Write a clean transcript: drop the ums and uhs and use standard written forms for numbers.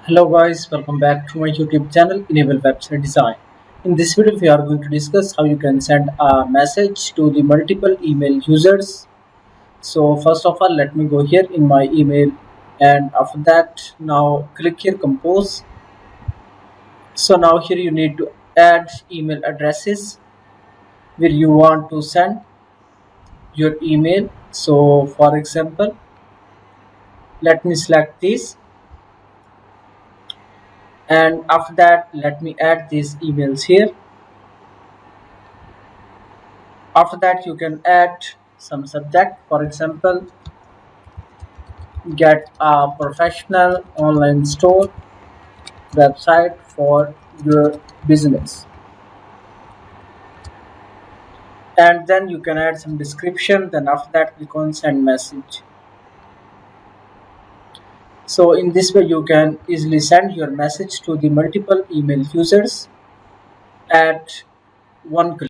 Hello guys, welcome back to my YouTube channel Enable Website Design. In this video we are going to discuss how you can send a message to the multiple email users. So first of all let me go here in my email, and after that now click here compose. So now here you need to add email addresses where you want to send your email. So for example, let me select this, and after that let me add these emails here. After that you can add some subject, for example, get a professional online store website for your business, and then you can add some description. Then after that click on send message. So in this way you can easily send your message to the multiple email users at one click.